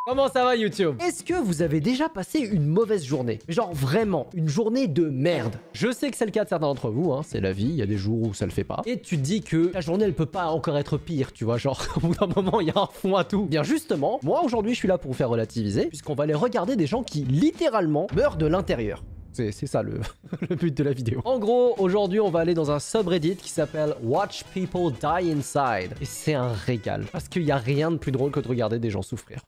Comment ça va YouTube? Est-ce que vous avez déjà passé une mauvaise journée? Genre vraiment, une journée de merde. Je sais que c'est le cas de certains d'entre vous, hein, c'est la vie, il y a des jours où ça le fait pas. Et tu te dis que la journée elle peut pas encore être pire, tu vois, genre au bout d'un moment il y a un fond à tout. Bien justement, moi aujourd'hui je suis là pour vous faire relativiser, puisqu'on va aller regarder des gens qui littéralement meurent de l'intérieur. C'est ça le, le but de la vidéo. En gros, aujourd'hui, on va aller dans un subreddit qui s'appelle Watch People Die Inside. Et c'est un régal. Parce qu'il n'y a rien de plus drôle que de regarder des gens souffrir.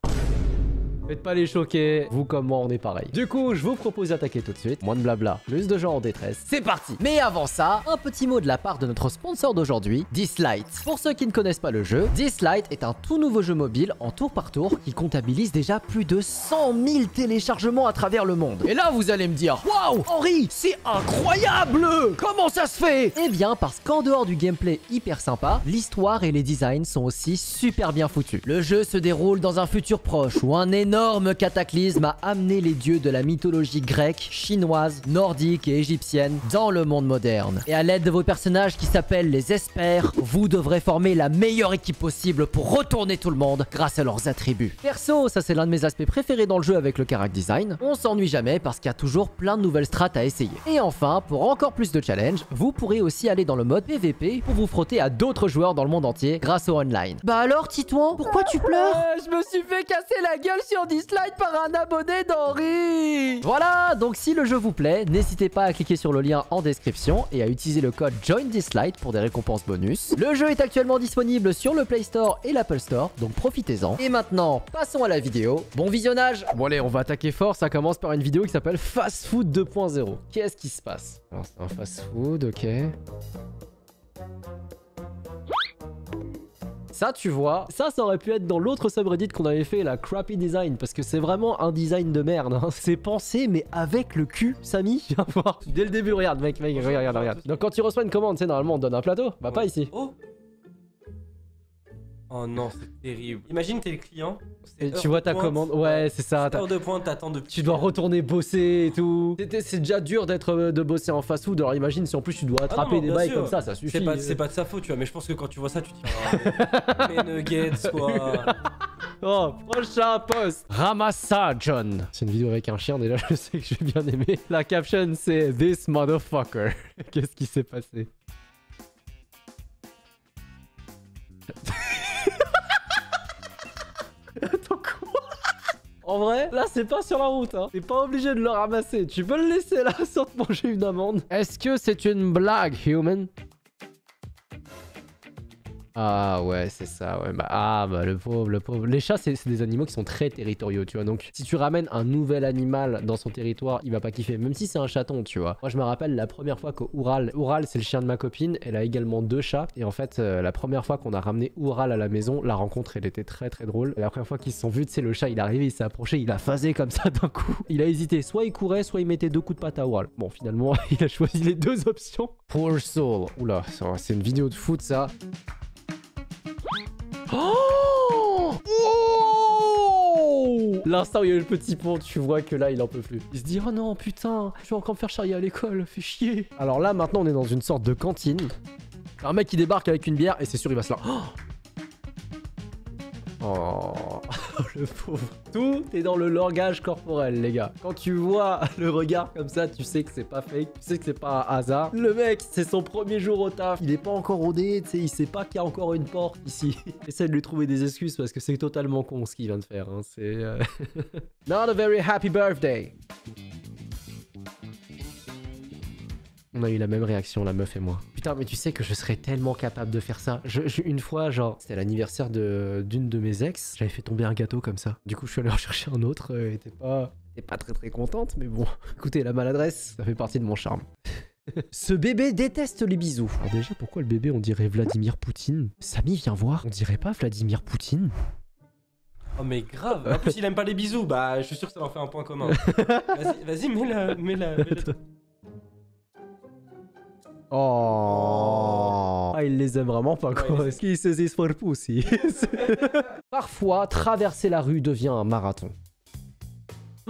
Faites pas les choquer, vous comme moi on est pareil. Du coup, je vous propose d'attaquer tout de suite. Moins de blabla, plus de gens en détresse. C'est parti. Mais avant ça, un petit mot de la part de notre sponsor d'aujourd'hui, Dislight. Pour ceux qui ne connaissent pas le jeu, Dislight est un tout nouveau jeu mobile en tour par tour qui comptabilise déjà plus de 100 000 téléchargements à travers le monde. Et là, vous allez me dire, waouh, Henri, c'est incroyable! Comment ça se fait? Eh bien, parce qu'en dehors du gameplay hyper sympa, l'histoire et les designs sont aussi super bien foutus. Le jeu se déroule dans un futur proche où un énorme cataclysme a amené les dieux de la mythologie grecque, chinoise, nordique et égyptienne dans le monde moderne. Et à l'aide de vos personnages qui s'appellent les Espers, vous devrez former la meilleure équipe possible pour retourner tout le monde grâce à leurs attributs. Perso, ça c'est l'un de mes aspects préférés dans le jeu avec le character design. On s'ennuie jamais parce qu'il y a toujours plein de nouvelles strats à essayer. Et enfin, pour encore plus de challenge, vous pourrez aussi aller dans le mode PVP pour vous frotter à d'autres joueurs dans le monde entier grâce au online. Bah alors Titouan, pourquoi tu pleures? Je me suis fait casser la gueule sur Dislight par un abonné d'Henri. Voilà, donc si le jeu vous plaît, n'hésitez pas à cliquer sur le lien en description et à utiliser le code JOINDISLIGHT pour des récompenses bonus. Le jeu est actuellement disponible sur le Play Store et l'Apple Store, donc profitez-en. Et maintenant, passons à la vidéo. Bon visionnage. Bon allez, on va attaquer fort, ça commence par une vidéo qui s'appelle Fast Food 2.0. Qu'est-ce qui se passe? Alors c'est un fast food, ok. Ça, tu vois, ça aurait pu être dans l'autre subreddit qu'on avait fait, la Crappy Design, parce que c'est vraiment un design de merde. Hein. C'est pensé, mais avec le cul, Samy. Viens voir. Dès le début, regarde, mec, regarde. Donc quand tu reçois une commande, tu sais, normalement, on te donne un plateau. Bah, pas ici. Oh non, c'est terrible. Imagine, t'es le client. Et tu vois ta commande. Ouais, c'est ça. Heure de pointe, t'attends depuis. Tu dois retourner bosser et tout. C'est déjà dur de bosser en fast food. Alors imagine si en plus tu dois attraper des bails comme ça suffit. C'est pas de sa faute, tu vois. Mais je pense que quand tu vois ça, tu te dis. Les nuggets, quoi. Oh, prochain post. Ramassa John. C'est une vidéo avec un chien, déjà, je sais que je vais bien aimer. La caption, c'est This motherfucker. Qu'est-ce qui s'est passé? Attends, quoi? En vrai, là c'est pas sur la route, hein. T'es pas obligé de le ramasser. Tu peux le laisser là sans te manger une amende. Est-ce que c'est une blague, human? Ah ouais, c'est ça, ouais. Bah le pauvre. Les chats, c'est des animaux qui sont très territoriaux, tu vois. Donc, si tu ramènes un nouvel animal dans son territoire, il va pas kiffer. Même si c'est un chaton, tu vois. Moi, je me rappelle la première fois que Oural, c'est le chien de ma copine. Elle a également 2 chats. Et en fait, la première fois qu'on a ramené Oural à la maison, la rencontre, elle était très très drôle. Et la première fois qu'ils se sont vus, tu sais, le chat, il est arrivé, il s'est approché, il a phasé comme ça d'un coup. Il a hésité. Soit il courait, soit il mettait 2 coups de patte à Oural. Bon, finalement, il a choisi les 2 options. Poor soul. Oula, c'est une vidéo de foot, ça. Oh, oh, l'instant où il y a eu le petit pont, tu vois que là il en peut plus. Il se dit oh non putain, je vais encore me faire charrier à l'école, fais chier. Alors là maintenant on est dans une sorte de cantine. Un mec qui débarque avec une bière et c'est sûr il va se la... Oh, le pauvre. Tout est dans le langage corporel, les gars. Quand tu vois le regard comme ça, tu sais que c'est pas fake, tu sais que c'est pas un hasard. Le mec, c'est son premier jour au taf. Il est pas encore rodé, tu sais, il sait pas qu'il y a encore une porte ici. Essaie de lui trouver des excuses parce que c'est totalement con ce qu'il vient de faire. Hein. C'est... Not a very happy birthday. On a eu la même réaction, la meuf et moi. Putain, mais tu sais que je serais tellement capable de faire ça. Une fois, genre, c'était l'anniversaire d'une de mes ex. J'avais fait tomber un gâteau comme ça. Du coup, je suis allé en chercher un autre. Elle était pas très contente, mais bon. Écoutez, la maladresse, ça fait partie de mon charme. Ce bébé déteste les bisous. Alors déjà, pourquoi le bébé, on dirait Vladimir Poutine? Samy, viens voir. On dirait pas Vladimir Poutine? Oh mais grave. En plus, il aime pas les bisous. Bah, je suis sûr que ça leur fait un point commun. Vas-y, mets-la. Oh. Ah, il les aime vraiment pas, quoi. Est-ce qu'ils saisissent for pussy? Parfois, traverser la rue devient un marathon.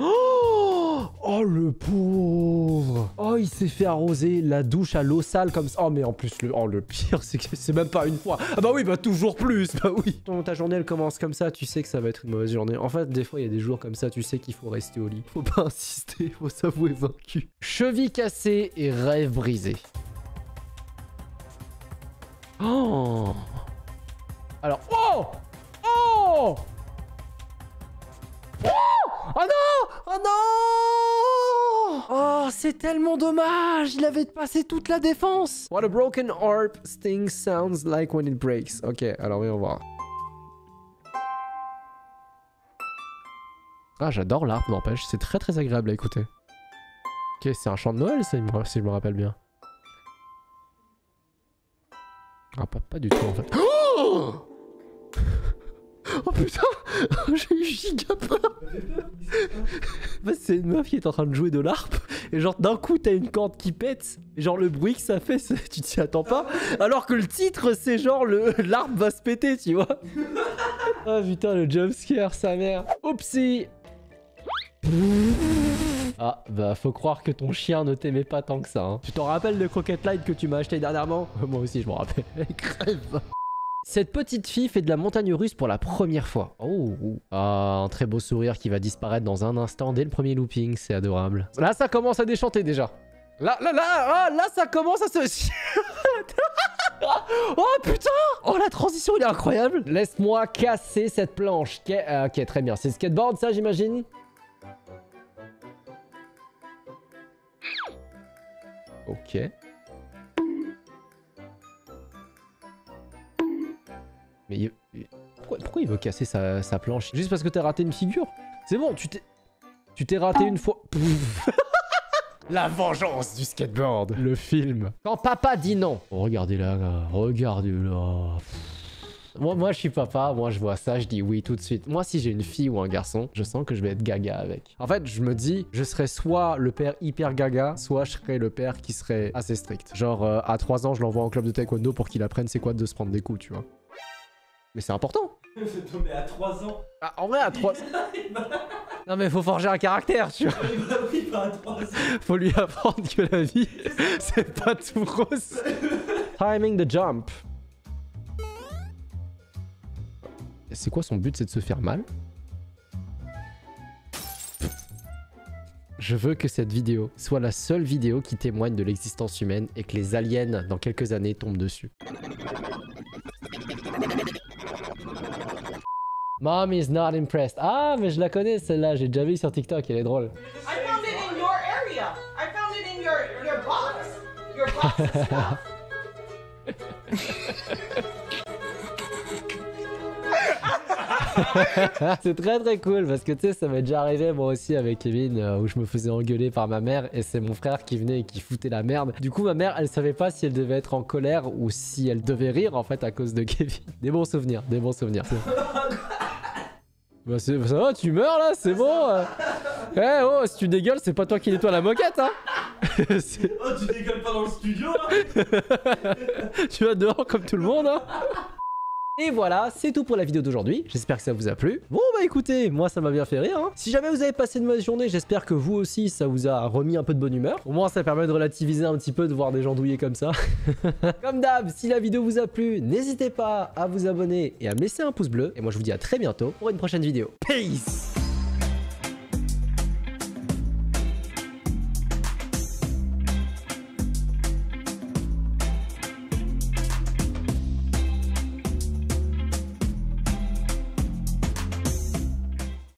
Oh le pauvre. Oh il s'est fait arroser la douche à l'eau sale comme ça. Oh mais en plus le pire c'est que c'est même pas une fois. Ah bah oui bah toujours plus. Bah oui. Quand ta journée elle commence comme ça tu sais que ça va être une mauvaise journée. En fait des fois il y a des jours comme ça tu sais qu'il faut rester au lit. Faut pas insister, faut s'avouer vaincu. Cheville cassée et rêve brisé. Oh. Alors oh. Oh. Oh non! Oh non! Oh, c'est tellement dommage! Il avait passé toute la défense! What a broken harp sting sounds like when it breaks. Ok, alors voyons voir. Ah, j'adore l'harpe, n'empêche. C'est très très agréable à écouter. Ok, c'est un chant de Noël, ça, si je me rappelle bien. Ah, pas du tout, en fait. Oh! Oh putain! J'ai eu giga peur! C'est une meuf qui est en train de jouer de l'harpe et genre d'un coup t'as une corde qui pète et genre le bruit que ça fait tu t'y attends pas alors que le titre c'est genre l'harpe va se péter tu vois. Oh putain le jumpscare sa mère. Oupsie. Ah bah faut croire que ton chien ne t'aimait pas tant que ça hein. Tu t'en rappelles le Croquette Light que tu m'as acheté dernièrement? Moi aussi je m'en rappelle. Crève. Cette petite fille fait de la montagne russe pour la première fois. Oh, ah, un très beau sourire qui va disparaître dans un instant dès le premier looping, c'est adorable. Là, ça commence à déchanter déjà. Là, ça commence à se... Oh putain! Oh la transition, il est incroyable. Laisse-moi casser cette planche. Ok, très bien. C'est le skateboard, ça, j'imagine? Ok. Mais pourquoi il veut casser sa planche? Juste parce que t'as raté une figure? C'est bon, tu t'es raté une fois. La vengeance du skateboard. Le film. Quand papa dit non. Oh, regardez-la, regardez-la. Moi, je suis papa, moi je vois ça, je dis oui tout de suite. Moi, si j'ai une fille ou un garçon, je sens que je vais être gaga avec. En fait, je me dis, je serais soit le père hyper gaga, soit je serais le père qui serait assez strict. Genre, à 3 ans, je l'envoie en club de taekwondo pour qu'il apprenne c'est quoi de se prendre des coups, tu vois. Mais c'est important. Mais à 3 ans. Ah, en vrai, à 3... Non mais faut forger un caractère, tu vois. Oui, pas à 3 ans. Faut lui apprendre que la vie, c'est pas tout rose. Timing the jump. C'est quoi son but? C'est de se faire mal? Je veux que cette vidéo soit la seule vidéo qui témoigne de l'existence humaine et que les aliens, dans quelques années, tombent dessus. Mom is not impressed. Ah, mais je la connais celle-là, j'ai déjà vu sur TikTok, elle est drôle. I found it in your area. I found it in your box. Your box of stuff. C'est très très cool parce que tu sais ça m'est déjà arrivé moi aussi avec Kevin où je me faisais engueuler par ma mère et c'est mon frère qui venait et qui foutait la merde. Du coup ma mère elle savait pas si elle devait être en colère ou si elle devait rire en fait à cause de Kevin. Des bons souvenirs, des bons souvenirs. Bah ça va, tu meurs là, c'est bon. Eh oh, si tu dégueules, c'est pas toi qui nettoie la moquette hein. Oh, tu dégueules pas dans le studio là. Tu vas dehors comme tout le monde hein. Et voilà, c'est tout pour la vidéo d'aujourd'hui. J'espère que ça vous a plu. Bon bah écoutez, moi ça m'a bien fait rire hein. Si jamais vous avez passé une mauvaise journée, j'espère que vous aussi ça vous a remis un peu de bonne humeur. Au moins ça permet de relativiser un petit peu de voir des gens douillés comme ça. Comme d'hab, si la vidéo vous a plu, n'hésitez pas à vous abonner et à me laisser un pouce bleu. Et moi je vous dis à très bientôt pour une prochaine vidéo. Peace!